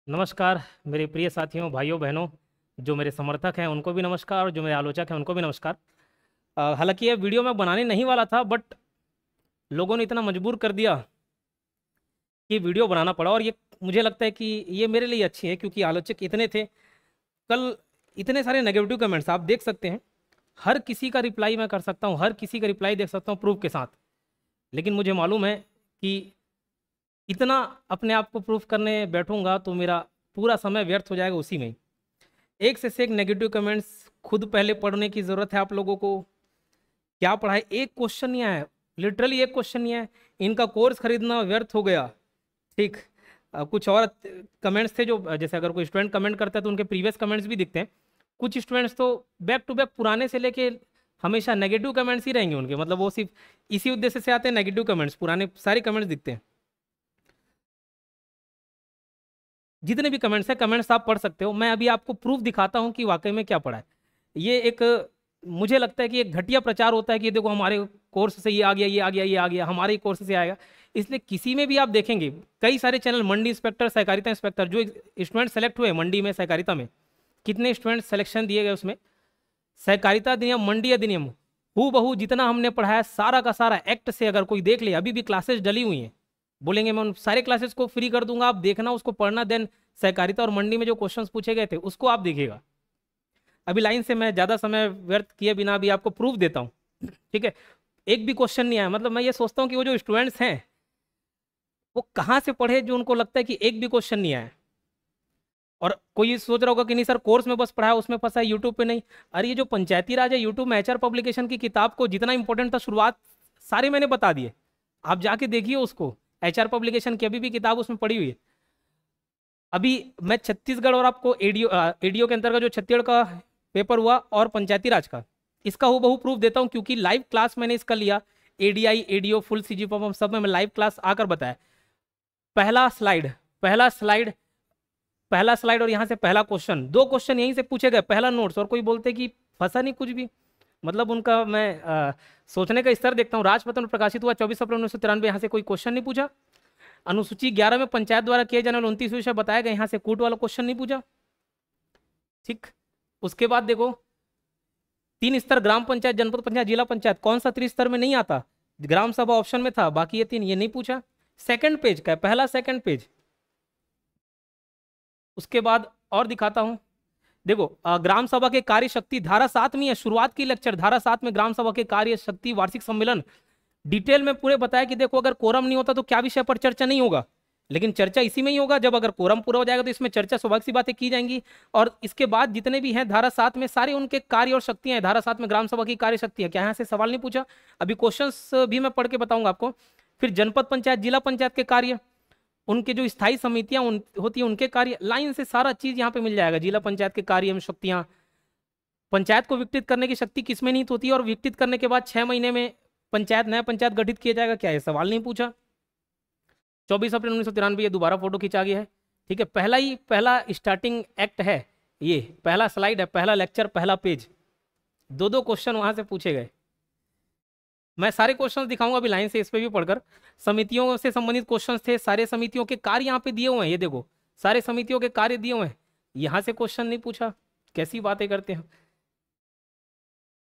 नमस्कार मेरे प्रिय साथियों, भाइयों बहनों, जो मेरे समर्थक हैं उनको भी नमस्कार और जो मेरे आलोचक हैं उनको भी नमस्कार। हालांकि ये वीडियो मैं बनाने नहीं वाला था, बट लोगों ने इतना मजबूर कर दिया कि वीडियो बनाना पड़ा। और ये मुझे लगता है कि ये मेरे लिए अच्छी है, क्योंकि आलोचक इतने थे कल, इतने सारे नेगेटिव कमेंट्स आप देख सकते हैं। हर किसी का रिप्लाई मैं कर सकता हूँ, हर किसी का रिप्लाई देख सकता हूँ प्रूफ के साथ। लेकिन मुझे मालूम है कि इतना अपने आप को प्रूफ करने बैठूंगा तो मेरा पूरा समय व्यर्थ हो जाएगा उसी में। एक से एक नेगेटिव कमेंट्स खुद पहले पढ़ने की जरूरत है आप लोगों को। क्या पढ़ा है? एक क्वेश्चन नहीं आया, लिटरली एक क्वेश्चन नहीं आया। इनका कोर्स खरीदना व्यर्थ हो गया। ठीक। कुछ और कमेंट्स थे, जो जैसे अगर कोई स्टूडेंट कमेंट करता है तो उनके प्रीवियस कमेंट्स भी दिखते हैं। कुछ स्टूडेंट्स तो बैक टू बैक पुराने से लेके हमेशा नेगेटिव कमेंट्स ही रहेंगे उनके, मतलब वो सिर्फ इसी उद्देश्य से आते हैं, नेगेटिव कमेंट्स, पुराने सारे कमेंट्स दिखते हैं। जितने भी कमेंट्स हैं, कमेंट्स आप पढ़ सकते हो। मैं अभी आपको प्रूफ दिखाता हूँ कि वाकई में क्या पढ़ा है। ये एक, मुझे लगता है कि एक घटिया प्रचार होता है कि देखो हमारे कोर्स से ये आ गया, ये आ गया, ये आ गया, हमारे कोर्स से आएगा। इसलिए किसी में भी आप देखेंगे कई सारे चैनल, मंडी इंस्पेक्टर, सहकारिता इंस्पेक्टर, जो स्टूडेंट सेलेक्ट हुए मंडी में, सहकारिता में कितने स्टूडेंट सिलेक्शन दिए गए उसमें, सहकारिता अधिनियम, मंडी अधिनियम हू बहू जितना हमने पढ़ाया सारा का सारा एक्ट से अगर कोई देख ले, अभी भी क्लासेस डली हुई हैं, बोलेंगे मैं उन सारे क्लासेस को फ्री कर दूंगा, आप देखना, उसको पढ़ना, देन सहकारिता और मंडी में जो क्वेश्चंस पूछे गए थे उसको आप देखिएगा। अभी लाइन से मैं ज़्यादा समय व्यर्थ किए बिना अभी आपको प्रूफ देता हूँ। ठीक है। एक भी क्वेश्चन नहीं आया। मतलब मैं ये सोचता हूँ कि वो जो स्टूडेंट्स हैं वो कहाँ से पढ़े जो उनको लगता है कि एक भी क्वेश्चन नहीं आया। और कोई ये सोच रहा होगा कि नहीं सर, कोर्स में बस पढ़ाया उसमें फंसा है, यूट्यूब पे नहीं। अरे ये जो पंचायती राज है, यूट्यूब में एचआर पब्लिकेशन की किताब को जितना इंपॉर्टेंट था शुरुआत सारे मैंने बता दिए, आप जाके देखिए उसको। एचआर पब्लिकेशन की अभी भी किताब उसमें पड़ी हुई है। अभी मैं छत्तीसगढ़ और आपको एडीओ एडीओ के अंतर्गत जो छत्तीसगढ़ का पेपर हुआ और पंचायती राज का, इसका हूबहू प्रूफ देता हूँ, क्योंकि लाइव क्लास मैंने इसका लिया। ADI, ADO, full CG form सब में मैं लाइव क्लास आकर बताया। पहला स्लाइड, पहला स्लाइड, पहला स्लाइड और यहाँ से पहला क्वेश्चन, दो क्वेश्चन यहीं से पूछे गए, पहला नोट्स। और कोई बोलते कि फंसा नहीं कुछ भी। मतलब उनका मैं सोचने का स्तर देखता हूँ। राजपत्र में प्रकाशित हुआ 24 अप्रैल 1993, यहाँ से कोई क्वेश्चन नहीं पूछा। अनुसूची 11 में पंचायत द्वारा किए जाने वाले 29 विषय बताया गया, यहाँ से कूट वाला क्वेश्चन नहीं पूछा। ठीक। उसके बाद देखो, 3 स्तर, ग्राम पंचायत, जनपद पंचायत, जिला पंचायत, कौन सा त्रिस्तर में नहीं आता? ग्राम सभा ऑप्शन में था, बाकी ये 3 ये नहीं पूछा। सेकंड पेज का है, पहला सेकंड पेज। उसके बाद और दिखाता हूं, देखो ग्राम सभा के कार्य शक्ति, धारा 7 में है, शुरुआत की लेक्चर धारा 7 में ग्राम सभा के कार्य शक्ति वार्षिक सम्मेलन डिटेल में पूरे बताया कि देखो अगर कोरम नहीं होता तो क्या विषय पर चर्चा नहीं होगा, लेकिन चर्चा इसी में ही होगा। जब अगर कोरम पूरा हो जाएगा तो इसमें चर्चा स्वाभाविक सी बातें की जाएंगी। और इसके बाद जितने भी हैं धारा 7 में सारे उनके कार्य और शक्तियां हैं। धारा 7 में ग्राम सभा की कार्य शक्तियां क्या, यहाँ से सवाल नहीं पूछा। अभी क्वेश्चंस भी मैं पढ़ के बताऊंगा आपको। फिर जनपद पंचायत, जिला पंचायत के कार्य, उनके जो स्थायी समितियां होती है उनके कार्य, लाइन से सारा चीज यहाँ पे मिल जाएगा। जिला पंचायत के कार्य एवं शक्तियां, पंचायत को विकसित करने की शक्ति किसमें निहित होती है, और विकसित करने के बाद 6 महीने में पंचायत, नया पंचायत गठित किया जाएगा, क्या है सवाल नहीं पूछा। 24 अप्रैल 1993 ये दोबारा फोटो खींचा गया है। ठीक है। पहला स्टार्टिंग एक्ट है, ये पहला स्लाइड है, पहला लेक्चर, पहला पेज। दो क्वेश्चन वहां से पूछे गए। मैं सारे क्वेश्चंस दिखाऊंगा अभी लाइन से, इस पे भी पढ़कर। समितियों से संबंधित क्वेश्चंस थे, सारे समितियों के कार्य यहाँ पे दिए हुए हैं, ये देखो सारे समितियों के कार्य दिए हुए हैं। यहाँ से क्वेश्चन नहीं पूछा, कैसी बातें करते हैं।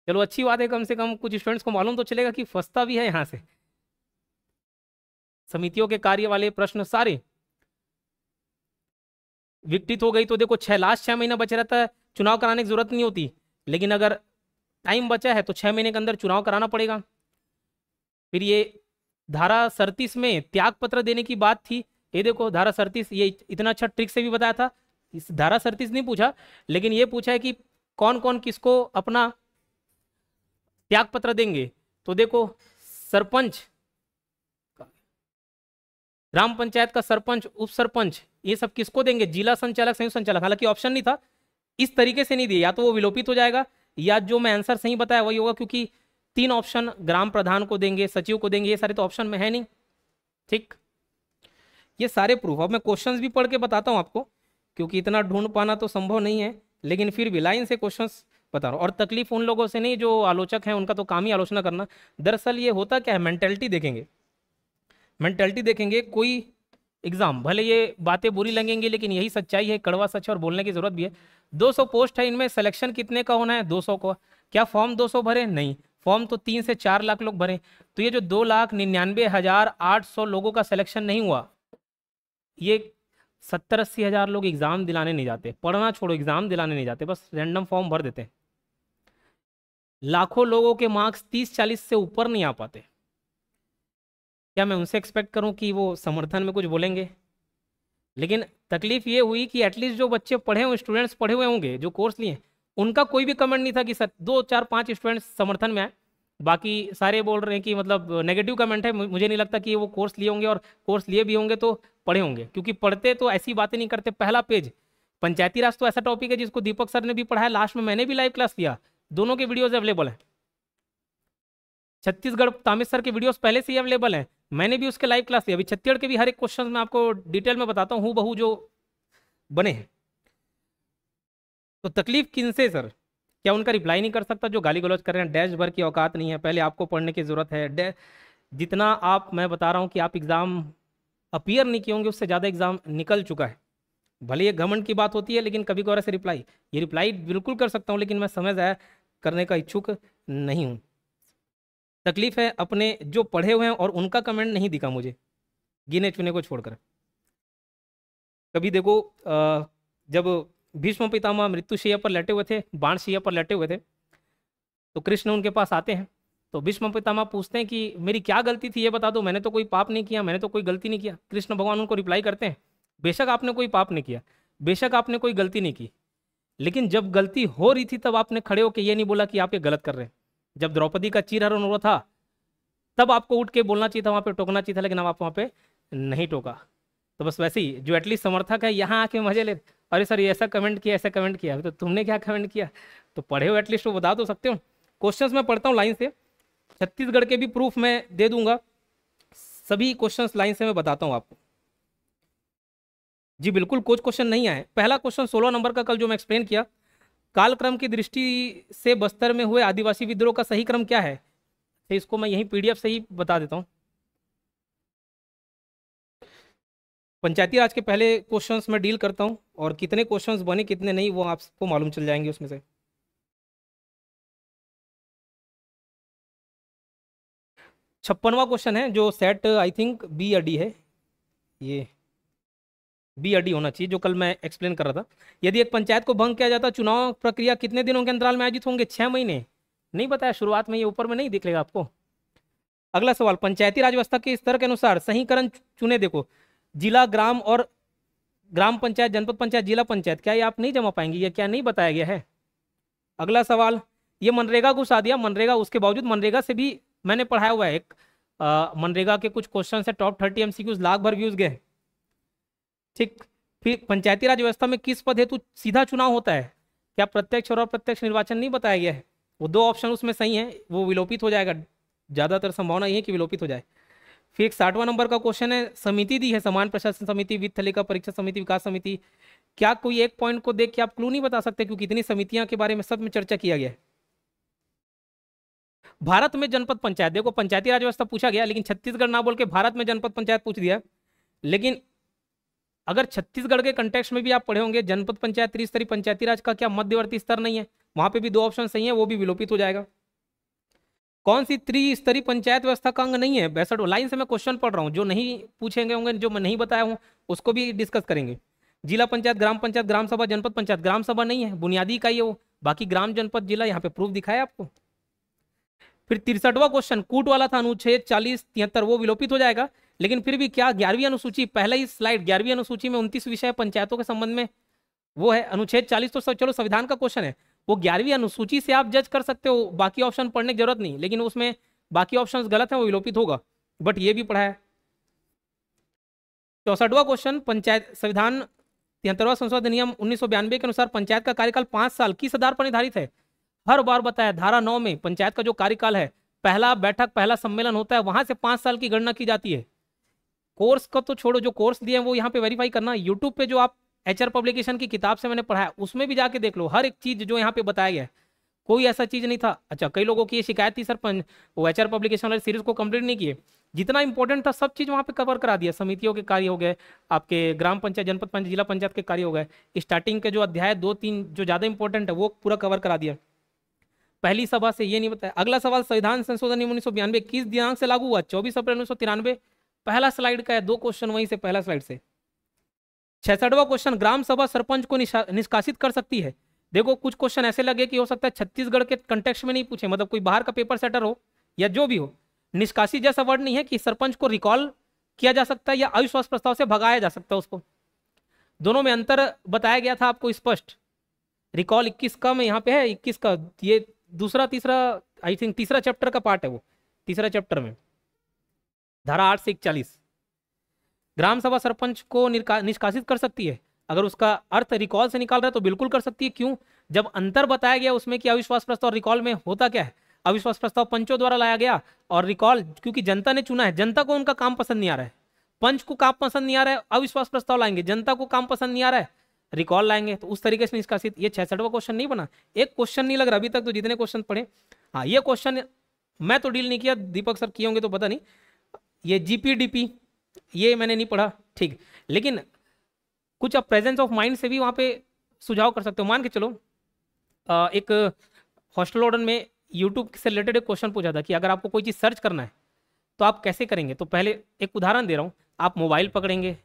चलो अच्छी बात है, कम से कम कुछ स्टूडेंट्स को मालूम तो चलेगा कि फंसता भी है यहाँ से। समितियों के कार्य वाले प्रश्न सारे विकटित हो गई तो देखो, लास्ट 6 महीना बचा रहता है, चुनाव कराने की जरूरत नहीं होती। लेकिन अगर टाइम बचा है तो 6 महीने के अंदर चुनाव कराना पड़ेगा। फिर ये धारा 37 में त्याग पत्र देने की बात थी, ये देखो धारा 37, ये इतना अच्छा ट्रिक से भी बताया था। इस धारा 37 नहीं पूछा, लेकिन ये पूछा है कि कौन कौन किसको अपना त्याग पत्र देंगे। तो देखो, सरपंच, ग्राम पंचायत का सरपंच, उप सरपंच, ये सब किसको देंगे? जिला संचालक, संयुक्त संचालक। हालांकि ऑप्शन नहीं था, इस तरीके से नहीं दिए, या तो वो विलोपित हो जाएगा या जो मैं आंसर सही बताया वही होगा, क्योंकि 3 ऑप्शन ग्राम प्रधान को देंगे, सचिव को देंगे, ये सारे तो ऑप्शन में है नहीं। ठीक। ये सारे प्रूफ अब मैं क्वेश्चंस भी पढ़ के बताता हूं आपको, क्योंकि इतना ढूंढ पाना तो संभव नहीं है, लेकिन फिर भी लाइन से क्वेश्चंस बता रहा हूं। और तकलीफ उन लोगों से नहीं जो आलोचक हैं, उनका तो काम ही आलोचना करना। दरअसल ये होता क्या है, मेंटेलिटी देखेंगे, मेंटेलिटी देखेंगे। कोई एग्जाम, भले ये बातें बुरी लगेंगी लेकिन यही सच्चाई है, कड़वा सच है और बोलने की जरूरत भी है। 200 पोस्ट है, इनमें सिलेक्शन कितने का होना है? 200 को। क्या फॉर्म 200 भरे? नहीं, फॉर्म तो 3 से 4 लाख लोग भरे। तो ये जो 2,99,800 लोगों का सिलेक्शन नहीं हुआ, ये 70-80 हज़ार लोग एग्जाम दिलाने नहीं जाते, पढ़ना छोड़ो एग्जाम दिलाने नहीं जाते, बस रैंडम फॉर्म भर देते हैं। लाखों लोगों के मार्क्स 30-40 से ऊपर नहीं आ पाते। क्या मैं उनसे एक्सपेक्ट करूं कि वो समर्थन में कुछ बोलेंगे? लेकिन तकलीफ ये हुई कि एटलीस्ट जो बच्चे पढ़े हुए, स्टूडेंट्स पढ़े हुए होंगे जो कोर्स लिए, उनका कोई भी कमेंट नहीं था कि सर 2-4-5 स्टूडेंट्स समर्थन में आए। बाकी सारे बोल रहे हैं कि मतलब नेगेटिव कमेंट है। मुझे नहीं लगता कि वो कोर्स लिए होंगे, और कोर्स लिए भी होंगे तो पढ़े होंगे, क्योंकि पढ़ते तो ऐसी बातें नहीं करते। पहला पेज पंचायती राज तो ऐसा टॉपिक है जिसको दीपक सर ने भी पढ़ाया, लास्ट में मैंने भी लाइव क्लास लिया, दोनों के वीडियोज अवेलेबल हैं। छत्तीसगढ़ तामिल सर के वीडियोस पहले से ही अवेलेबल हैं, मैंने भी उसके लाइव क्लास लिया। अभी छत्तीसगढ़ के भी हर एक क्वेश्चन में आपको डिटेल में बताता हूँ, बहू जो बने हैं। तो तकलीफ किनसे सर? क्या उनका रिप्लाई नहीं कर सकता जो गाली गलौज कर रहे हैं? डैश भर की औकात नहीं है, पहले आपको पढ़ने की जरूरत है। जितना आप, मैं बता रहा हूँ कि आप एग्जाम अपीयर नहीं किए होंगे, उससे ज़्यादा एग्जाम निकल चुका है। भले ये घमंड की बात होती है, लेकिन कभी कभार ऐसे रिप्लाई, ये रिप्लाई बिल्कुल कर सकता हूँ, लेकिन मैं समय ज़ाया करने का इच्छुक नहीं हूँ। तकलीफ है अपने जो पढ़े हुए हैं और उनका कमेंट नहीं दिखा मुझे, गिने चुने को छोड़कर। कभी देखो जब भीष्म पितामह मृत्युशैया पर लेटे हुए थे, बाणशैया पर लेटे हुए थे, तो कृष्ण उनके पास आते हैं। तो भीष्म पितामह पूछते हैं कि मेरी क्या गलती थी ये बता दो, मैंने तो कोई पाप नहीं किया, मैंने तो कोई गलती नहीं किया। कृष्ण भगवान उनको रिप्लाई करते हैं, बेशक आपने कोई पाप नहीं किया, बेशक आपने कोई गलती नहीं की, लेकिन जब गलती हो रही थी तब आपने खड़े होकर ये नहीं बोला कि आप ये गलत कर रहे हैं। जब द्रौपदी का चीरहरण हुआ था तब आपको उठ के बोलना चाहिए था, वहां पे टोकना चाहिए था, लेकिन अब आप वहां पे नहीं टोका। तो बस वैसे ही जो एटलीस्ट समर्थक है यहाँ आके मजे ले, अरे सर ये ऐसा कमेंट किया, ऐसा कमेंट किया, तो तुमने क्या कमेंट किया? तो पढ़े हो एटलीस्ट वो बता तो सकते हो। क्वेश्चंस मैं पढ़ता हूँ लाइन से, छत्तीसगढ़ के भी प्रूफ मैं दे दूंगा, सभी क्वेश्चंस लाइन से मैं बताता हूँ आपको। जी बिल्कुल, कुछ क्वेश्चन नहीं आए। पहला क्वेश्चन 16 नंबर का, कल जो मैं एक्सप्लेन किया, कालक्रम की दृष्टि से बस्तर में हुए आदिवासी विद्रोह का सही क्रम क्या है? तो इसको मैं यही पीडीएफ से ही बता देता हूँ। पंचायती राज के पहले क्वेश्चंस में डील करता हूँ, और कितने क्वेश्चंस बने कितने नहीं वो आपको मालूम चल जाएंगे उसमें से। 56वां क्वेश्चन है जो सेट आई थिंक बी या डी है, ये बी या डी होना चाहिए, जो कल मैं एक्सप्लेन कर रहा था। यदि एक पंचायत को भंग किया जाता, चुनाव प्रक्रिया कितने दिनों के अंतराल में आयोजित होंगे? 6 महीने। नहीं बताया शुरुआत में, ये ऊपर में नहीं दिखेगा आपको। अगला सवाल, पंचायती राज व्यवस्था के स्तर के अनुसार सहीकरण चुने देखो, जिला, ग्राम और ग्राम पंचायत, जनपद पंचायत, जिला पंचायत, क्या ये आप नहीं जमा पाएंगे? ये क्या नहीं बताया गया है? अगला सवाल, ये मनरेगा घुसा दिया, मनरेगा, उसके बावजूद मनरेगा से भी मैंने पढ़ाया हुआ है एक मनरेगा के कुछ क्वेश्चन है, टॉप 30 एमसीक्यूज, लाख भर व्यूज गए। ठीक, फिर पंचायती राज व्यवस्था में किस पद हेतु सीधा चुनाव होता है? क्या प्रत्यक्ष और अप्रत्यक्ष निर्वाचन नहीं बताया गया है? वो 2 ऑप्शन उसमें सही है, वो विलोपित हो जाएगा, ज्यादातर संभावना ये है कि विलोपित हो जाए। फिर एक 60वां नंबर का क्वेश्चन है, समिति दी है, समान प्रशासन समिति, वित्त लेखा परीक्षा समिति, विकास समिति, क्या कोई एक पॉइंट को देख के आप क्लू नहीं बता सकते? क्योंकि इतनी समितियां के बारे में सब में चर्चा किया गया है। भारत में जनपद पंचायत, देखो पंचायती राज व्यवस्था पूछा गया, लेकिन छत्तीसगढ़ ना बोल के भारत में जनपद पंचायत पूछ दिया। लेकिन अगर छत्तीसगढ़ के कंटेक्स्ट में भी आप पढ़े होंगे, जनपद पंचायत त्रिस्तरीय पंचायती राज का क्या मध्यवर्ती स्तर नहीं है? वहां पे भी 2 ऑप्शन सही है, वो भी विलोपित हो जाएगा। कौन सी त्रिस्तरीय पंचायत व्यवस्था का अंग नहीं है? 62 लाइन से मैं क्वेश्चन पढ़ रहा हूँ, जो नहीं पूछेंगे होंगे, जो मैं नहीं बताया हूँ उसको भी डिस्कस करेंगे। जिला पंचायत, ग्राम सभा, जनपद पंचायत, ग्राम सभा नहीं है, बुनियादी इकाई है वो, बाकी ग्राम, जनपद, जिला, यहाँ पे प्रूफ दिखाया आपको। फिर 63वां क्वेश्चन कूट वाला था, अनुच्छेद 40, 73, वो विलोपित हो जाएगा। लेकिन फिर भी क्या 11वीं अनुसूची, पहले ही स्लाइड 11वीं अनुसूची में 29 विषय पंचायतों के संबंध में वो है, अनुच्छेद 40 तो चलो संविधान का क्वेश्चन है, वो 11वीं अनुसूची से आप जज कर सकते हो, बाकी ऑप्शन पढ़ने की जरूरत नहीं, लेकिन उसमें बाकी ऑप्शंस गलत हैं, वो विलोपित होगा, बट ये भी पढ़ा है। 64वां क्वेश्चन, पंचायत संविधान 73वां संशोधन अधिनियम 1992 के अनुसार पंचायत का कार्यकाल 5 साल किस आधार पर निर्धारित है? हर बार बताया, धारा 9 में पंचायत का जो कार्यकाल है, पहला बैठक, पहला सम्मेलन होता है, वहां से 5 साल की गणना की जाती है। कोर्स का तो छोड़ो, जो कोर्स दिए हैं वो यहाँ पे वेरीफाई करना, यूट्यूब पे जो आप एचआर पब्लिकेशन की किताब से मैंने पढ़ा है उसमें भी जाके देख लो, हर एक चीज जो यहाँ पे बताया गया है, कोई ऐसा चीज नहीं था। अच्छा, कई लोगों की ये शिकायत थी, सर वो एचआर पब्लिकेशन वाली सीरीज को कंप्लीट नहीं किए, जितना इंपॉर्टेंट था सब चीज वहां पे कवर करा दिया। समितियों के कार्य हो गए, आपके ग्राम पंचायत, जनपद पंचायत, जिला पंचायत के कार्य हो गए, स्टार्टिंग के जो अध्याय 2-3 जो ज्यादा इंपॉर्टेंट है वो पूरा कवर करा दिया। पहली सभा से ये नहीं बताया। अगला सवाल, संविधान संशोधन नियम 1992 किस दिनांक से लागू हुआ? 24 अप्रैल 1993। पहला स्लाइड का है, 2 क्वेश्चन वहीं से, पहला स्लाइड से। 66वां क्वेश्चन, ग्राम सभा सरपंच को निष्कासित कर सकती है? देखो कुछ क्वेश्चन ऐसे लगे कि हो सकता है छत्तीसगढ़ के कंटेक्स्ट में नहीं पूछे, मतलब कोई बाहर का पेपर सेटर हो या जो भी हो। निष्कासित जैसा वर्ड नहीं है कि सरपंच को रिकॉल किया जा सकता है या अविश्वास प्रस्ताव से भगाया जा सकता है उसको। दोनों में अंतर बताया गया था आपको स्पष्ट। रिकॉल 21 का में यहाँ पे है, 21 का ये दूसरा तीसरा आई थिंक तीसरा चैप्टर का पार्ट है वो, तीसरा चैप्टर में धारा 8 से 41। ग्राम सभा सरपंच को निष्कासित कर सकती है? अगर उसका अर्थ रिकॉल से निकाल रहा है तो बिल्कुल कर सकती है। क्यों? जब अंतर बताया गया उसमें कि अविश्वास प्रस्ताव रिकॉल में होता क्या है। अविश्वास प्रस्ताव पंचों द्वारा लाया गया और रिकॉल क्योंकि जनता ने चुना है, जनता को उनका काम पसंद नहीं आ रहा है, पंच को काम पसंद नहीं आ रहा है, अविश्वास प्रस्ताव लाएंगे, जनता को काम पसंद नहीं आ रहा है, रिकॉल लाएंगे, तो उस तरीके से निष्कासित। ये 66वां क्वेश्चन नहीं बना, एक क्वेश्चन नहीं लग रहा अभी तक तो जितने क्वेश्चन पढ़े। हाँ ये क्वेश्चन मैं तो डील नहीं किया, दीपक सर किए होंगे तो पता नहीं। ये जीपीडीपी ये मैंने नहीं पढ़ा, ठीक। लेकिन कुछ आप प्रेजेंस ऑफ माइंड से भी वहां पे सुझाव कर सकते हो। मान के चलो एक हॉस्टल वार्डन में यूट्यूब से रिलेटेड एक क्वेश्चन पूछा था कि अगर आपको कोई चीज़ सर्च करना है तो आप कैसे करेंगे। तो पहले एक उदाहरण दे रहा हूँ, आप मोबाइल पकड़ेंगे,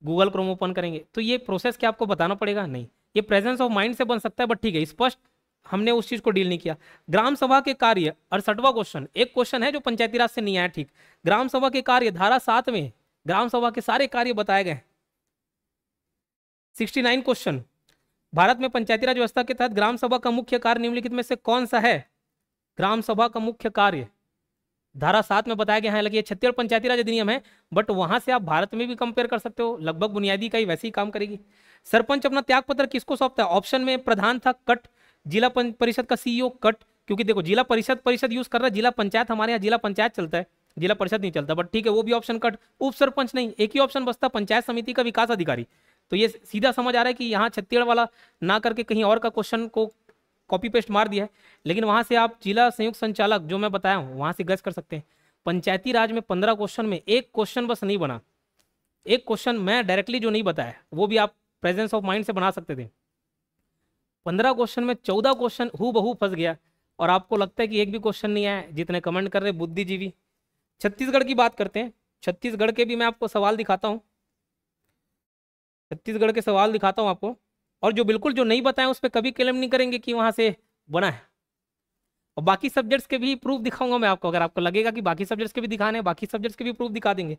गूगल क्रोम ओपन करेंगे, तो ये प्रोसेस क्या आपको बताना पड़ेगा? नहीं, ये प्रेजेंस ऑफ माइंड से बन सकता है, बट ठीक है, स्पष्ट हमने उस चीज को डील नहीं किया। ग्राम सभा के कार्य 68वां क्वेश्चन, एक क्वेश्चन है जो पंचायती राज से नहीं आया, ठीक। ग्राम सभा के कार्य धारा 7 में ग्राम सभा के सारे कार्य बताए गए। 69 क्वेश्चन, भारत में पंचायती राज व्यवस्था के तहत ग्राम सभा का मुख्य कार्य निम्नलिखित में से कौन सा है? ग्राम सभा का मुख्य कार्य धारा 7 में बताया गया है। हालांकि ये छत्तीसगढ़ पंचायती राज अधिनियम है, बट वहां से आप भारत में भी कंपेयर कर सकते हो, लगभग बुनियादी का ही वैसे ही काम करेगी। सरपंच अपना त्याग पत्र किसको सौंपता है? ऑप्शन में प्रधान था, कट। जिला परिषद का सीईओ, कट। क्योंकि देखो जिला परिषद यूज कर रहा है, जिला पंचायत हमारे यहाँ जिला पंचायत चलता है, जिला परिषद नहीं चलता, बट ठीक है वो भी ऑप्शन कट। उप सरपंच नहीं, एक ही ऑप्शन बचता, पंचायत समिति का विकास अधिकारी। तो ये सीधा समझ आ रहा है कि यहाँ छत्तीसगढ़ वाला ना करके कहीं और का क्वेश्चन को कॉपी पेस्ट मार दिया है। लेकिन वहां से आप जिला संयुक्त संचालक जो मैं बताया हूँ वहां से गैस कर सकते हैं। पंचायती राज में 15 क्वेश्चन में एक क्वेश्चन बस नहीं बना, एक क्वेश्चन मैं डायरेक्टली जो नहीं बताया वो भी आप प्रेजेंस ऑफ माइंड से बना सकते थे। 15 क्वेश्चन में 14 क्वेश्चन हूबहू फंस गया, और आपको लगता है कि एक भी क्वेश्चन नहीं आया। जितने कमेंट कर रहे बुद्धिजीवी। छत्तीसगढ़ की बात करते हैं, छत्तीसगढ़ के भी मैं आपको सवाल दिखाता हूँ, छत्तीसगढ़ के सवाल दिखाता हूँ आपको, और जो बिल्कुल जो नहीं बताएं उस पर कभी क्लेम नहीं करेंगे कि वहां से बना है। और बाकी सब्जेक्ट्स के भी प्रूफ दिखाऊंगा मैं आपको, अगर आपको लगेगा कि बाकी सब्जेक्ट्स के भी दिखाने हैं, बाकी सब्जेक्ट्स के भी प्रूफ दिखा देंगे।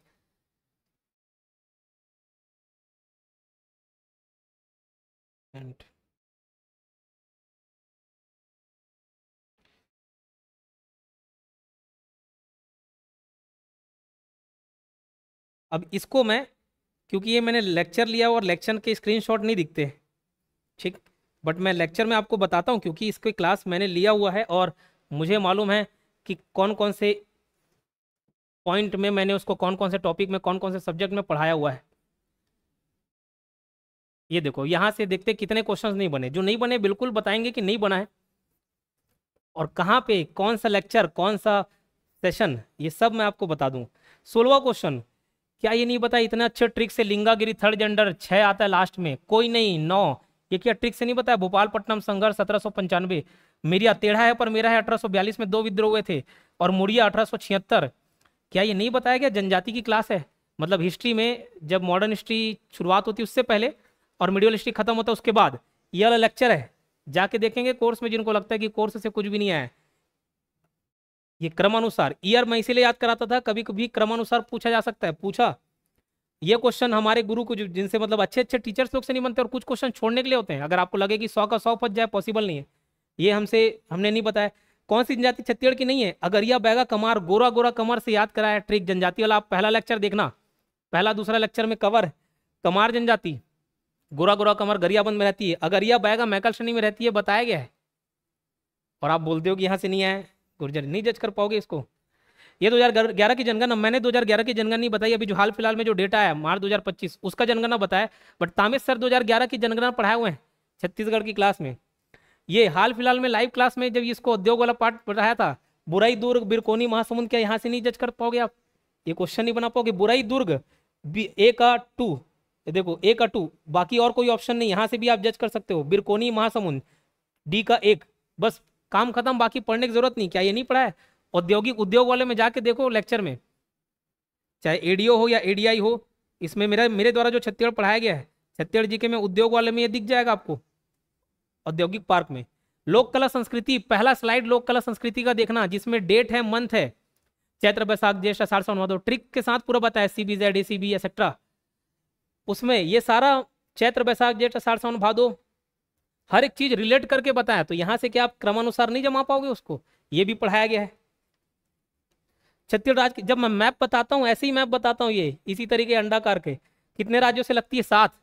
अब इसको मैं, क्योंकि ये मैंने लेक्चर लिया और लेक्चर के स्क्रीनशॉट नहीं दिखते, ठीक, बट मैं लेक्चर में आपको बताता हूँ क्योंकि इसकी क्लास मैंने लिया हुआ है और मुझे मालूम है कि कौन कौन से पॉइंट में मैंने उसको, कौन कौन से टॉपिक में, कौन कौन से सब्जेक्ट में पढ़ाया हुआ है। ये देखो यहाँ से देखते कितने क्वेश्चंस नहीं बने, जो नहीं बने बिल्कुल बताएंगे कि नहीं बना है, और कहाँ पे कौन सा लेक्चर कौन सा सेशन ये सब मैं आपको बता दूं। 16वां क्वेश्चन, क्या ये नहीं बता इतने अच्छे ट्रिक से लिंगागिरी थर्ड जेंडर 6 आता है लास्ट में, कोई नहीं 9, ये क्या ट्रिक से नहीं बताया? भोपालपट्टनम संघर्ष 1795, मेरिया टेढ़ा है पर मेरा है 1842 में 2 विद्रोह हुए थे, और मुड़िया 1876। क्या ये नहीं बताया गया? जनजाति की क्लास है, मतलब हिस्ट्री में जब मॉडर्न हिस्ट्री शुरुआत होती है उससे पहले और मिडियल हिस्ट्री खत्म होता है उसके बाद, ये वाला लेक्चर है, जाके देखेंगे कोर्स में, जिनको लगता है कि कोर्स से कुछ भी नहीं आया। ये क्रमानुसार, ईयर मैं इसीलिए याद कराता था, कभी कभी क्रमानुसार पूछा जा सकता है, पूछा। ये क्वेश्चन हमारे गुरु को जिनसे मतलब अच्छे अच्छे टीचर्स लोग से नहीं बनते, और कुछ क्वेश्चन छोड़ने के लिए होते हैं, अगर आपको लगे कि 100 का 100 फंस जाए, पॉसिबल नहीं है। ये हमने नहीं बताया। कौन सी जनजाति छत्तीसगढ़ की नहीं है? अगरिया, बैगा, कमार, गोरा गोरा कमर से याद कराया ट्रिक। जनजाति वाला आप पहला लेक्चर देखना, पहला दूसरा लेक्चर में कवर है। कमार जनजाति गोरा गोरा कमर गरियाबंद में रहती है, अगरिया बैगा मैकल श्रेणी में रहती है, बताया गया है। और आप बोलते हो कि यहाँ से नहीं आया, गुर्जर नहीं जज कर पाओगे इसको। ये 2011 की जनगणना, मैंने 2011 की जनगणना नहीं बताई, अभी जो हाल फिलहाल में जो डेटा है मार्च 2025 उसका जनगणना बताया, बट तामेश सर 2011 की जनगणना पढ़ाए हुए हैं छत्तीसगढ़ की क्लास में। ये हाल फिलहाल में लाइव क्लास में जब इसको उद्योग वाला पार्ट पढ़ाया था, बुराई दूर बिरकोनी महासमुंद, क्या यहाँ से नहीं जज कर पाओगे आप? ये क्वेश्चन नहीं बना पाओगे। बुराई दुर्ग, ए का 2, देखो ए का 2, बाकी और कोई ऑप्शन नहीं, यहां से भी आप जज कर सकते हो। बिरकोनी महासमुंद, डी का 1, बस काम खत्म, बाकी पढ़ने की जरूरत नहीं। क्या ये नहीं पढ़ा है? औद्योगिक उद्योग वाले में जाके देखो लेक्चर में, चाहे एडीओ हो या एडीआई हो, इसमें मेरे द्वारा जो छत्तीसगढ़ पढ़ाया गया है, छत्तीसगढ़ जीके में उद्योग वाले में ये दिख जाएगा आपको, औद्योगिक पार्क में। लोक कला संस्कृति, पहला स्लाइड लोक कला संस्कृति का देखना, जिसमें डेट है, मंथ है, चैत्र बैसाख ज्येष्ठ आषाढ़ सावन भादो, ट्रिक के साथ पूरा बताया, सीबीजेड एसीबी एक्सेट्रा। उसमें ये सारा चैत्र बैसाख ज्येष्ठ आषाढ़ सावन भादो हर एक चीज रिलेट करके बताया। तो यहां से क्या आप क्रमानुसार नहीं जमा पाओगे उसको, ये भी पढ़ाया गया है। छत्तीसगढ़ राज्य की, जब मैं मैप बताता हूँ ऐसे ही मैप बताता हूँ, ये इसी तरीके अंडाकार के, कितने राज्यों से लगती है? 7।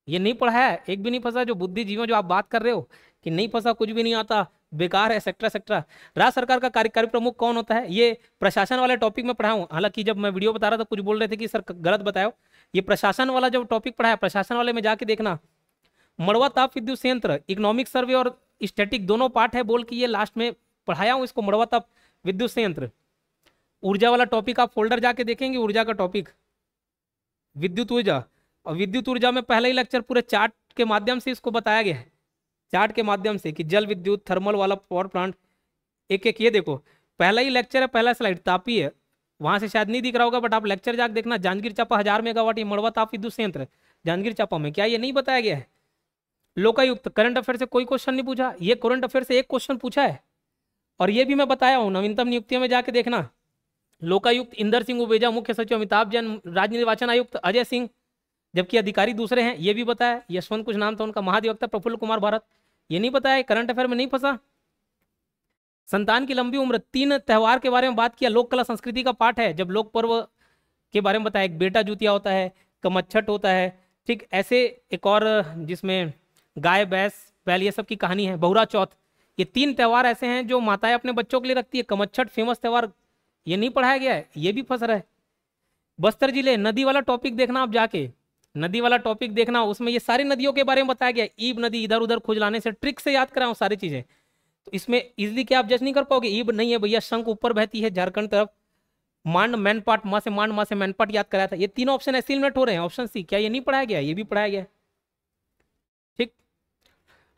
ये नहीं पढ़ा है, एक भी नहीं फंसा। जो बुद्धिजीवी जो आप बात कर रहे हो कि नहीं फंसा, कुछ भी नहीं आता, बेकार है, सेक्टर सेक्टर। राज्य सरकार का कार्यकारी प्रमुख कौन होता है? ये प्रशासन वाले टॉपिक में पढ़ाऊँ, हालांकि जब मैं वीडियो बता रहा था कुछ बोल रहे थे कि सर गलत बताओ। ये प्रशासन वाला जो टॉपिक पढ़ा है, प्रशासन वाले में जाके देखना। मड़वा ताप विद्युत संयंत्र, इकोनॉमिक सर्वे और स्टैटिक दोनों पार्ट है, बोल के ये लास्ट में पढ़ाया हूँ इसको, मड़वा ताप विद्युत संयंत्र। ऊर्जा वाला टॉपिक आप फोल्डर जाके देखेंगे, ऊर्जा का टॉपिक, विद्युत ऊर्जा। और विद्युत ऊर्जा में पहला ही लेक्चर पूरे चार्ट के माध्यम से इसको बताया गया है, चार्ट के माध्यम से, कि जल विद्युत, थर्मल वाला पावर प्लांट, एक एक। ये देखो पहला ही लेक्चर है, पहला स्लाइड तापीय, वहां से शायद नहीं दिख रहा होगा, बट आप लेक्चर जाकर देखना। जांजगीर चांपा 1000 मेगावाट, ये मड़वा ताप विद्युत संयंत्र जांजगीर चांपा में, क्या ये नहीं बताया गया है? लोकायुक्त, करंट अफेयर से कोई क्वेश्चन नहीं पूछा, ये करंट अफेयर से एक क्वेश्चन पूछा है, और ये भी मैं बताया हूँ, नवीनतम नियुक्तियों में जाके देखना। लोकायुक्त इंदर सिंह उबेजा, मुख्य सचिव अमिताभ जैन, राज्य निर्वाचन आयुक्त अजय सिंह, जबकि अधिकारी दूसरे हैं, ये भी बताया। यशवंत कुछ नाम था उनका, महाधिवक्ता प्रफुल्ल कुमार भारत, ये नहीं बताया, करंट अफेयर में नहीं फंसा। संतान की लंबी उम्र, 3 त्योहार के बारे में बात किया, लोक कला संस्कृति का पाठ है, जब लोक पर्व के बारे में बताया। एक बेटा जुतिया होता है, कमच्छठ होता है, ठीक ऐसे एक और जिसमें गाय भैंस बैल ये सब की कहानी है। बहुरा चौथ, ये 3 त्योहार ऐसे हैं जो माताएं अपने बच्चों के लिए रखती है। कमच्छठ फेमस त्योहार, ये नहीं पढ़ाया गया है, ये भी फंस रहा है। बस्तर जिले, नदी वाला टॉपिक देखना आप जाके, नदी वाला टॉपिक देखना, उसमें ये सारी नदियों के बारे में बताया गया। ईब नदी इधर उधर खोज लाने से, ट्रिक से याद कराऊं सारी चीजें, तो इसमें इजिली क्या आप जज नहीं कर पाओगे? ईब नहीं है भैया, शंख ऊपर बहती है झारखंड तरफ, मांड मैनपाट, माँ से मैनपाट याद कराया था। ये तीनों ऑप्शन ऐसे एलिमिनेट हो रहे हैं। ऑप्शन सी, क्या ये नहीं पढ़ाया गया? ये भी पढ़ाया गया, ठीक।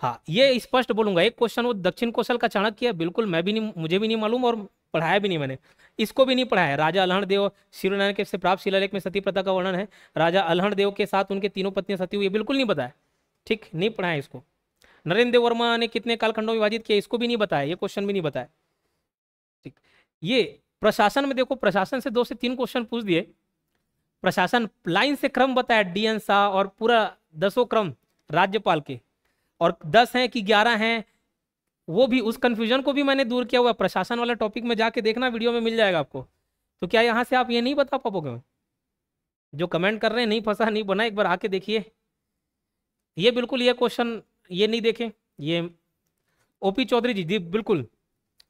हाँ, ये स्पष्ट बोलूंगा, एक क्वेश्चन वो दक्षिण कौशल का चाणक्य है, बिल्कुल मैं भी नहीं, मुझे भी नहीं मालूम, और पढ़ाया भी नहीं मैंने, इसको भी नहीं पढ़ाया है। राजा अलहण देव, शिवनारायण के से प्राप्त शिलालेख में सती प्रथा का वर्णन है, राजा अलहण देव के साथ उनके 3 पत्नियां सती हुई, ये बिल्कुल नहीं बताया, ठीक, नहीं पढ़ाया इसको। नरेंद्र देव वर्मा ने कितने कालखंडों में विभाजित किया, इसको भी नहीं बताया, ये क्वेश्चन भी नहीं बताया, ठीक। ये प्रशासन में देखो, प्रशासन से 2 से 3 क्वेश्चन पूछ दिए। प्रशासन लाइन से क्रम बताया, डीएन शाह, और पूरा 10 क्रम राज्यपाल के, और 10 हैं कि 11 हैं, वो भी, उस कंफ्यूजन को भी मैंने दूर किया हुआ। प्रशासन वाला टॉपिक में जाके देखना, वीडियो में मिल जाएगा आपको। तो क्या यहाँ से आप ये नहीं बता पाओगे? जो कमेंट कर रहे हैं नहीं फंसा नहीं बना, एक बार आके देखिए। ये बिल्कुल, ये क्वेश्चन ये नहीं देखे, ये ओपी चौधरी जी बिल्कुल।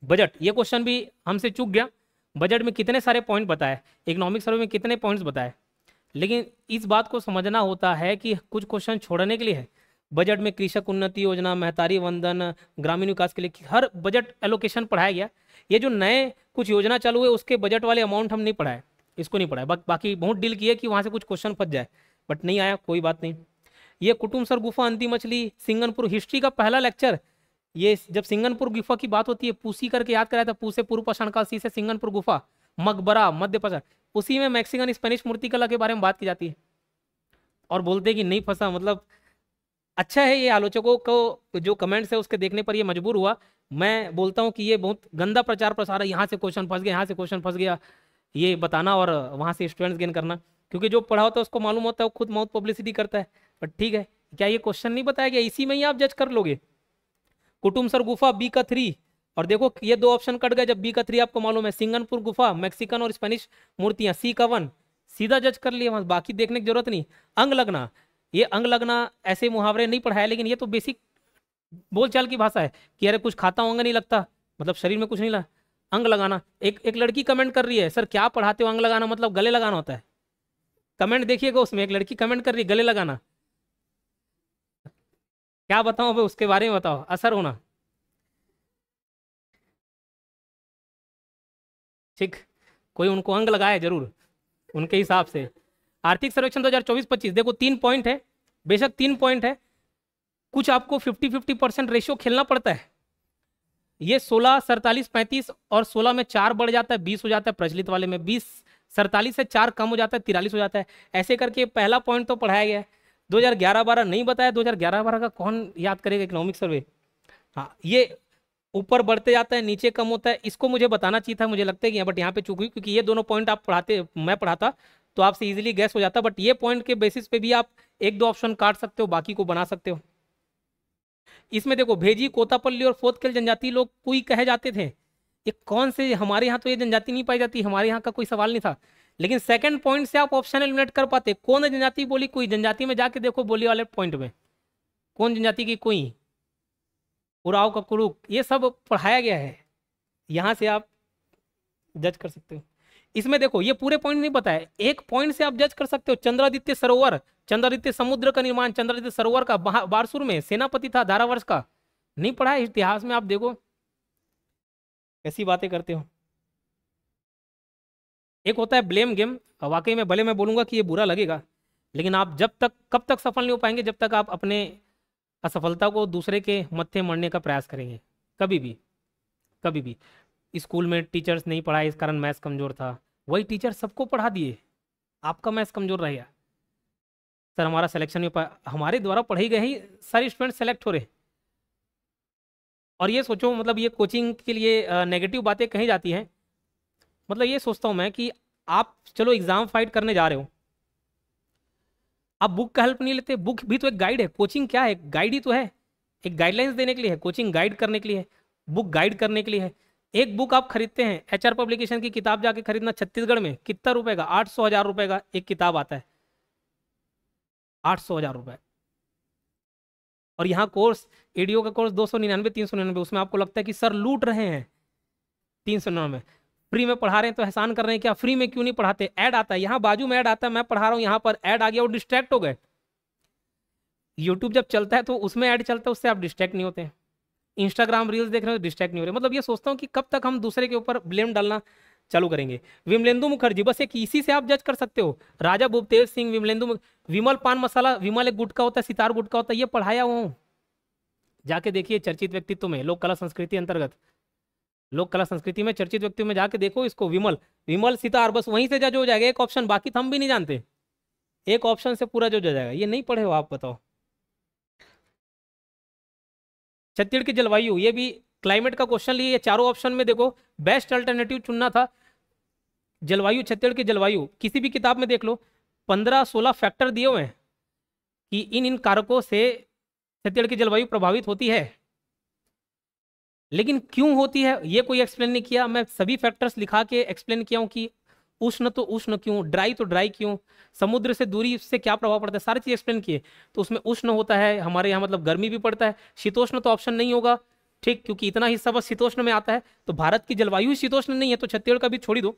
बजट, ये क्वेश्चन भी हमसे चूक गया। बजट में कितने सारे पॉइंट बताए, इकोनॉमिक सर्वे में कितने पॉइंट्स बताए, लेकिन इस बात को समझना होता है कि कुछ क्वेश्चन छोड़ने के लिए है। बजट में कृषक उन्नति योजना, महतारी वंदन, ग्रामीण विकास के लिए हर बजट एलोकेशन पढ़ाया गया। ये जो नए कुछ योजना चालू है उसके बजट वाले अमाउंट हम नहीं पढ़ाए, इसको नहीं पढ़ाए। बाकी बहुत डील किए कि वहाँ से कुछ क्वेश्चन फंस जाए, बट नहीं आया, कोई बात नहीं। ये कुटुमसर गुफा, अंतिम मछली, सिंगनपुर, हिस्ट्री का पहला लेक्चर। ये जब सिंगनपुर गुफा की बात होती है, पूसी करके याद कराया था, पूसे पूर्व पाषाण काल, सी से सिंगनपुर गुफा, मकबरा मध्य पाषाण, उसी में मैक्सिकन स्पेनिश मूर्तिकला के बारे में बात की जाती है। और बोलते हैं कि नहीं फंसा, मतलब अच्छा है। ये आलोचकों को जो कमेंट्स है उसके देखने पर ये मजबूर हुआ। मैं बोलता हूँ कि ये बहुत गंदा प्रचार प्रसार है, यहाँ से क्वेश्चन फंस गया, यहाँ से क्वेश्चन फंस गया, ये बताना और वहाँ से स्टूडेंट्स गेन करना, क्योंकि जो पढ़ा होता है उसको मालूम होता है, वो खुद माउथ पब्लिसिटी करता है। बट ठीक है, क्या ये क्वेश्चन नहीं बताया गया? इसी में ही आप जज कर लोगे। कुटुमसर गुफा, बी का 3, और देखो ये 2 ऑप्शन कट गए जब बी का 3 आपको मालूम है। सिंगनपुर गुफा, मैक्सिकन और स्पेनिश मूर्तियां, सी का 1, सीधा जज कर लिया, बाकी देखने की जरूरत नहीं। अंग लगना, ये अंग लगना ऐसे मुहावरे नहीं पढ़ाया, लेकिन ये तो बेसिक बोलचाल की भाषा है कि अरे कुछ खाता हूँ अंग नहीं लगता, मतलब शरीर में कुछ नहीं लगा। अंग लगाना, एक लड़की कमेंट कर रही है, सर क्या पढ़ाते हो, अंग लगाना मतलब गले लगाना होता है। कमेंट देखिएगा, उसमें एक लड़की कमेंट कर रही है गले लगाना, क्या बताऊं भाई उसके बारे में, बताओ असर होना, ठीक। कोई उनको अंग लगाए जरूर। उनके हिसाब से। आर्थिक सर्वेक्षण 2024-25 देखो 3 पॉइंट है, बेशक 3 पॉइंट है, कुछ आपको 50-50% रेशियो खेलना पड़ता है। ये 16, 47, 35 और 16 में 4 बढ़ जाता है 20 हो जाता है, प्रचलित वाले में 20, 47 से 4 कम हो जाता है 43 हो जाता है। ऐसे करके पहला पॉइंट तो पढ़ाया गया है। 2011-12 नहीं बताया, 2011-12 का कौन याद करेगा इकोनॉमिक सर्वे। हाँ, ये ऊपर बढ़ते जाता है नीचे कम होता है, इसको मुझे बताना चाहिए था, मुझे लगता है कि बट यहाँ पे चूक हुई, क्योंकि ये दोनों पॉइंट आप पढ़ाते, मैं पढ़ाता तो आपसे इजीली गैस हो जाता, बट ये पॉइंट के बेसिस पे भी आप 1-2 ऑप्शन काट सकते हो, बाकी को बना सकते हो। इसमें देखो भेजी, कोतापल्ली और फोतकेल जनजाति लोग कोई कहे जाते थे, ये कौन से, हमारे यहाँ तो ये जनजाति नहीं पाई जाती, हमारे यहाँ का कोई सवाल नहीं था। लेकिन सेकंड पॉइंट से आप ऑप्शन एलिमिनेट कर पाते, कौन जनजाति बोली, कोई जनजाति में जाके देखो बोली वाले पॉइंट में कौन जनजाति की, कोई उराव का कुरुक, ये सब पढ़ाया गया है, यहाँ से आप जज कर सकते हो। इसमें देखो ये पूरे पॉइंट नहीं बताया, एक पॉइंट से आप जज कर सकते हो। चंद्रादित्य सरोवर, चंद्रादित्य समुद्र का निर्माण, चंद्रादित्य सरोवर का बारसूर में सेनापति था, धारावर्ष का, नहीं पढ़ा है इतिहास में, आप देखो कैसी बातें करते हो। एक होता है ब्लेम गेम, वाकई में भले मैं बोलूंगा कि ये बुरा लगेगा, लेकिन आप जब तक, कब तक सफल नहीं हो पाएंगे, जब तक आप अपने असफलता को दूसरे के मत्थे मरने का प्रयास करेंगे। कभी भी, कभी भी स्कूल में टीचर्स नहीं पढ़ाए इस कारण मैथ्स कमजोर था, वही टीचर सबको पढ़ा दिए, आपका मैथ्स कमजोर रहेगा। सर हमारा सिलेक्शन नहीं पाया, हमारे द्वारा पढ़ाई गए ही सारे स्टूडेंट सेलेक्ट हो रहे। और ये सोचो, मतलब ये कोचिंग के लिए नेगेटिव बातें कही जाती हैं, मतलब ये सोचता हूँ मैं कि आप चलो एग्जाम फाइट करने जा रहे हो, आप बुक का हेल्प नहीं लेते, बुक भी तो एक गाइड है, कोचिंग क्या है, गाइड ही तो है, एक गाइडलाइंस देने के लिए है, कोचिंग गाइड करने के लिए है, बुक गाइड करने के लिए है। एक बुक आप खरीदते हैं, HR पब्लिकेशन की किताब जाके खरीदना छत्तीसगढ़ में कितना रुपए का, 800-1000 रुपए का एक किताब आता है, 800-1000 रुपए। और यहाँ कोर्स, एडीओ का कोर्स 299-399, उसमें आपको लगता है कि सर लूट रहे हैं, 399 फ्री में पढ़ा रहे हैं तो एहसान कर रहे हैं क्या, फ्री में क्यों नहीं पढ़ाते। ऐड आता है, यहाँ बाजू में ऐड आता है, मैं पढ़ा रहा हूँ, यहाँ पर ऐड आ गया और डिस्ट्रैक्ट हो गए। यूट्यूब जब चलता है तो उसमें ऐड चलता है, उससे आप डिस्ट्रैक्ट नहीं होते। इंस्टाग्राम रील्स देख रहे हो डिस्ट्रैक्ट नहीं हो रहे। मतलब ये सोचता हूँ कि कब तक हम दूसरे के ऊपर ब्लेम डालना चालू करेंगे। विमलेंदु मुखर्जी, बस एक इसी से आप जज कर सकते हो, राजा भूपतेज सिंह, विमल पान मसाला, विमल एक गुटका होता है, सितार गुटका होता है, ये पढ़ाया हूँ, जाके देखिए चर्चित व्यक्तित्व में, लोक कला संस्कृति अंतर्गत, लोक कला संस्कृति में चर्चित व्यक्तित्व में जाके देखो इसको, विमल सितार, बस वहीं से जज हो जाएगा, एक ऑप्शन, बाकी तो हम भी नहीं जानते, एक ऑप्शन से पूरा जो जज जाएगा। ये नहीं पढ़े हो आप, बताओ। छत्तीसगढ़ की जलवायु, ये भी क्लाइमेट का क्वेश्चन लिए, चारों ऑप्शन में देखो बेस्ट अल्टरनेटिव चुनना था। जलवायु, छत्तीसगढ़ की जलवायु किसी भी किताब में देख लो, 15-16 फैक्टर दिए हुए हैं कि इन कारकों से छत्तीसगढ़ की जलवायु प्रभावित होती है। लेकिन क्यों होती है ये कोई एक्सप्लेन नहीं किया, मैं सभी फैक्टर्स लिखा के एक्सप्लेन किया हूं कि उष्ण तो उष्ण क्यों, ड्राई तो ड्राई क्यों, समुद्र से दूरी से क्या प्रभाव पड़ता है, सारी चीज एक्सप्लेन किए। तो उसमें उष्ण होता है, हमारे यहाँ मतलब गर्मी भी पड़ता है, शीतोष्ण तो ऑप्शन नहीं होगा, ठीक, क्योंकि इतना हिस्सा बस शीतोष्ण में आता है, तो भारत की जलवायु ही शीतोष्ण नहीं है, तो छत्तीसगढ़ का भी छोड़ी दो,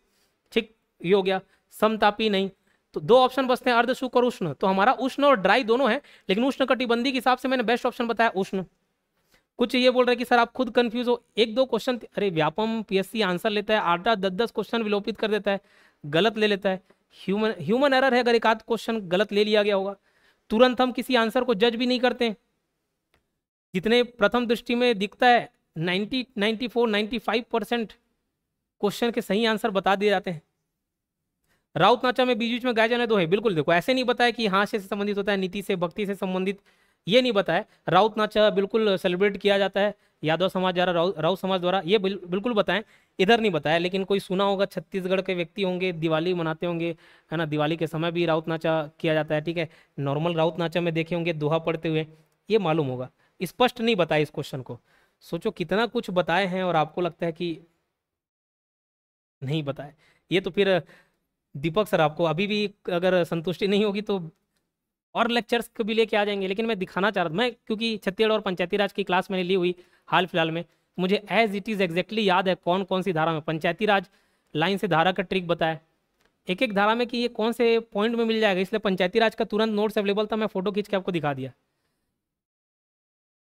ठीक, ये हो गया। समतापी नहीं, तो 2 ऑप्शन बचते हैं, अर्ध शुष्क और उष्ण, तो हमारा उष्ण और ड्राई दोनों है, लेकिन उष्ण कटिबंधी के हिसाब से मैंने बेस्ट ऑप्शन बताया उष्ण। कुछ ये बोल रहे हैं कि सर आप खुद कंफ्यूज हो, 1-2 क्वेश्चन, अरे व्यापम PSC आंसर लेता है 8-8, 10-10 क्वेश्चन विलोपित कर देता है, गलत ले लेता है, ह्यूमन एरर है, अगर एक आध क्वेश्चन गलत ले लिया गया होगा, तुरंत हम किसी आंसर को जज भी नहीं करते। जितने प्रथम दृष्टि में दिखता है 90, 94, 95% क्वेश्चन के सही आंसर बता दिए जाते हैं। राउत नाचा में बीच बीच में गाए जाने दो है, बिल्कुल देखो ऐसे नहीं बताया कि हाँ से संबंधित होता है, नीति से, भक्ति से संबंधित, ये नहीं बताया। राउत नाचा बिल्कुल सेलिब्रेट किया जाता है यादव समाज द्वारा, राउत समाज द्वारा, ये बिल्कुल बताएं, इधर नहीं बताया। लेकिन कोई सुना होगा, छत्तीसगढ़ के व्यक्ति होंगे, दिवाली मनाते होंगे, है ना, दिवाली के समय भी राउत नाचा किया जाता है, ठीक है, नॉर्मल राउत नाचा में देखे होंगे दोहा पढ़ते हुए, ये मालूम होगा। स्पष्ट नहीं बताया इस क्वेश्चन को, सोचो कितना कुछ बताए हैं और आपको लगता है कि नहीं बताए। ये तो फिर दीपक सर आपको अभी भी अगर संतुष्टि नहीं होगी तो और लेक्चर्स को भी लेके आ जाएंगे। लेकिन मैं दिखाना चाह रहा था, मैं क्योंकि छत्तीसगढ़ और पंचायती राज की क्लास मैंने ली हुई हाल फिलहाल में, मुझे एज इट इज़ एग्जैक्टली याद है कौन कौन सी धारा में, पंचायती राज लाइन से धारा का ट्रिक बताया, एक एक धारा में कि ये कौन से पॉइंट में मिल जाएगा, इसलिए पंचायती राज का तुरंत नोट्स अवेलेबल था, मैं फोटो खींच के आपको दिखा दिया।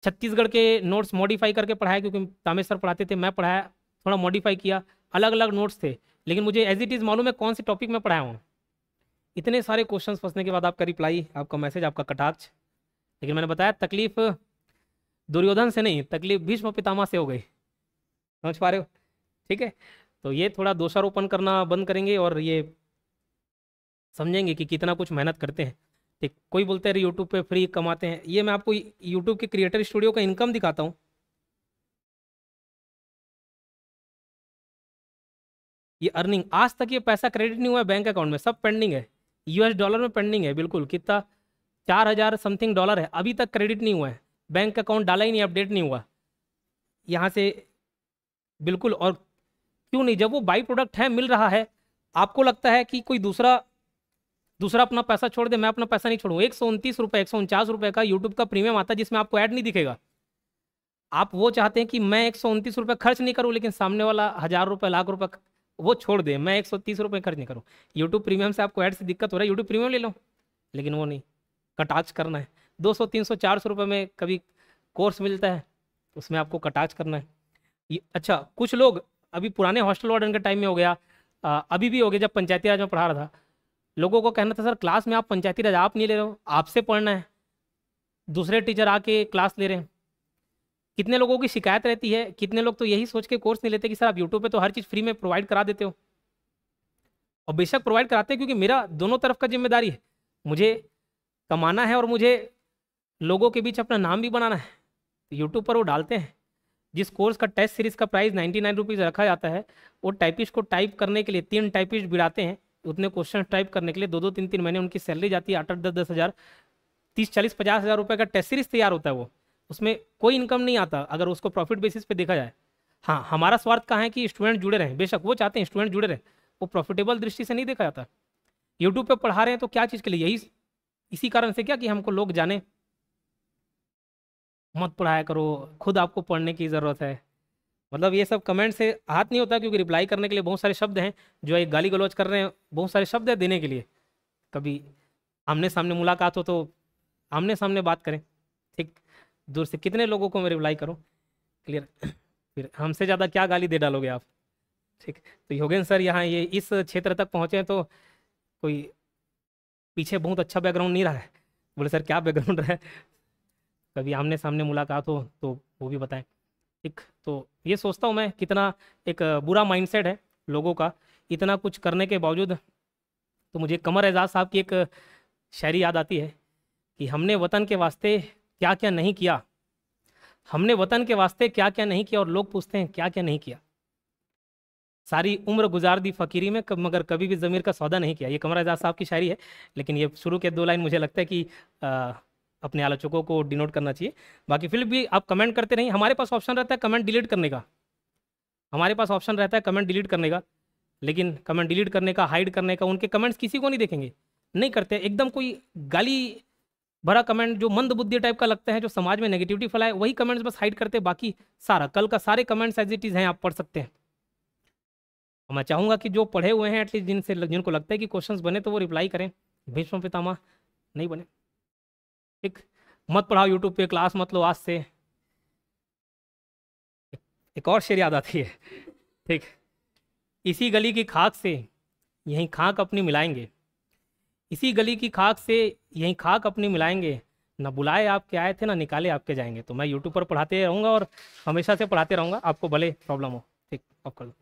छत्तीसगढ़ के नोट्स मॉडिफाई करके पढ़ाया, क्योंकि तामेश सर पढ़ाते थे, मैं पढ़ाया, थोड़ा मॉडिफाई किया, अलग अलग नोट्स थे, लेकिन मुझे एज इट इज़ मालूम है कौन से टॉपिक में पढ़ाया हूँ। इतने सारे क्वेश्चंस फंसने के बाद आपका रिप्लाई, आपका मैसेज, आपका कटाक्ष। लेकिन मैंने बताया तकलीफ दुर्योधन से नहीं, तकलीफ भीष्म पितामह से हो गई। समझ पा रहे हो? ठीक है, तो ये थोड़ा दोषारोपण करना बंद करेंगे और ये समझेंगे कि कितना कुछ मेहनत करते हैं। ठीक, कोई बोलते हैं यूट्यूब पे फ्री कमाते हैं, ये मैं आपको यूट्यूब के क्रिएटर स्टूडियो का इनकम दिखाता हूँ। ये अर्निंग, आज तक ये पैसा क्रेडिट नहीं हुआ है बैंक अकाउंट में, सब पेंडिंग है, यूएस डॉलर में पेंडिंग है। बिल्कुल, कितना, 4,000 समथिंग डॉलर है, अभी तक क्रेडिट नहीं हुआ है, बैंक अकाउंट डाला ही नहीं, अपडेट नहीं हुआ यहाँ से। बिल्कुल, और क्यों नहीं, जब वो बाई प्रोडक्ट है, मिल रहा है, आपको लगता है कि कोई दूसरा अपना पैसा छोड़ दे, मैं अपना पैसा नहीं छोड़ूँ। 129 रुपये, 149 रुपये का यूट्यूब का प्रीमियम आता है जिसमें आपको ऐड नहीं दिखेगा। आप वो चाहते हैं कि मैं 129 रुपये खर्च नहीं करूँ, लेकिन सामने वाला 1,000 रुपये, लाख रुपये वो छोड़ दे, मैं 130 रुपये खर्च नहीं करूँ। यूट्यूब प्रीमियम से आपको ऐड से दिक्कत हो रहा है, यूट्यूब प्रीमियम ले लो, लेकिन वो नहीं, कटाक्ष करना है। 200, 300, 400 रुपये में कभी कोर्स मिलता है, उसमें आपको कटाक्ष करना है। अच्छा, कुछ लोग अभी पुराने हॉस्टल वार्डन के टाइम में हो गया, अभी भी हो गया, जब पंचायती राज में पढ़ा रहा था, लोगों को कहना था सर क्लास में आप पंचायती राज आप नहीं ले रहे हो, आपसे पढ़ना है, दूसरे टीचर आके क्लास ले रहे हैं। कितने लोगों की शिकायत रहती है, कितने लोग तो यही सोच के कोर्स नहीं लेते कि सर आप यूट्यूब पे तो हर चीज़ फ्री में प्रोवाइड करा देते हो। और बेशक प्रोवाइड कराते हैं, क्योंकि मेरा दोनों तरफ का जिम्मेदारी है, मुझे कमाना है और मुझे लोगों के बीच अपना नाम भी बनाना है। तो यूट्यूब पर वो डालते हैं। जिस कोर्स का टेस्ट सीरीज का प्राइस 99 रुपीज़ रखा जाता है, वो टाइपिस्ट को टाइप करने के लिए 3 टाइपिस्ट बिड़ाते हैं, उतने क्वेश्चन टाइप करने के लिए 2-2, 3-3 महीने उनकी सैलरी जाती है, 8-8, 10-10 हज़ार, 30, 40, 50 हज़ार रुपये का टेस्ट सीरीज तैयार होता है। वो उसमें कोई इनकम नहीं आता अगर उसको प्रॉफिट बेसिस पे देखा जाए। हाँ, हमारा स्वार्थ कहाँ है कि स्टूडेंट जुड़े रहें, बेशक वो चाहते हैं स्टूडेंट जुड़े रहें, वो प्रॉफिटेबल दृष्टि से नहीं देखा जाता। यूट्यूब पे पढ़ा रहे हैं तो क्या चीज़ के लिए, यही इसी कारण से क्या कि हमको लोग जाने, मत पढ़ाया करो, खुद आपको पढ़ने की ज़रूरत है। मतलब ये सब कमेंट से हाथ नहीं होता, क्योंकि रिप्लाई करने के लिए बहुत सारे शब्द हैं, जो एक गाली गलौज कर रहे हैं, बहुत सारे शब्द है देने के लिए। कभी आमने सामने मुलाकात हो तो आमने सामने बात करें, ठीक, दूर से कितने लोगों को मैं रिप्लाई करूं, क्लियर। फिर हमसे ज़्यादा क्या गाली दे डालोगे आप, ठीक। तो योगेंद्र सर यहाँ ये इस क्षेत्र तक पहुँचे हैं, तो कोई पीछे बहुत अच्छा बैकग्राउंड नहीं रहा है। बोले सर क्या बैकग्राउंड रहा है, कभी आमने सामने मुलाकात हो तो वो भी बताएं, ठीक। तो ये सोचता हूँ मैं, कितना एक बुरा माइंडसेट है लोगों का, इतना कुछ करने के बावजूद। तो मुझे कमर एजाज साहब की एक शायरी याद आती है कि हमने वतन के वास्ते क्या क्या नहीं किया, हमने वतन के वास्ते क्या क्या नहीं किया, और लोग पूछते हैं क्या क्या नहीं किया। सारी उम्र गुजार दी फकीरी में, मगर कभी भी ज़मीर का सौदा नहीं किया। ये कमर एजाज साहब की शायरी है, लेकिन ये शुरू के 2 लाइन मुझे लगता है कि अपने आलोचकों को डिनोट करना चाहिए। बाकी फिर भी आप कमेंट करते रहिए, हमारे पास ऑप्शन रहता है कमेंट डिलीट करने का, हमारे पास ऑप्शन रहता है कमेंट डिलीट करने का, लेकिन कमेंट डिलीट करने का, हाइड करने का, उनके कमेंट्स किसी को नहीं देखेंगे, नहीं करते। एकदम कोई गाली भरा कमेंट जो मंद बुद्धि टाइप का लगता है, जो समाज में नेगेटिविटी फैलाए, वही कमेंट्स बस हाइड करते, बाकी सारा कल का सारे कमेंट्स एज इट इज़ हैं, आप पढ़ सकते हैं। और मैं चाहूँगा कि जो पढ़े हुए हैं एटलीस्ट, जिनको लगता है कि क्वेश्चंस बने तो वो रिप्लाई करें, भीष्म पितामह नहीं बने, ठीक। मत पढ़ाओ यूट्यूब पे, क्लास मत लो आज से। एक और शेर याद आती है, ठीक, इसी गली की खाक से यहीं खाक अपनी मिलाएंगे, इसी गली की खाक से यहीं खाक अपनी मिलाएंगे, ना बुलाए आपके आए थे, ना निकाले आपके जाएंगे। तो मैं यूट्यूब पर पढ़ाते रहूँगा और हमेशा से पढ़ाते रहूँगा, आपको भले प्रॉब्लम हो, ठीक। ऑफ कर दो।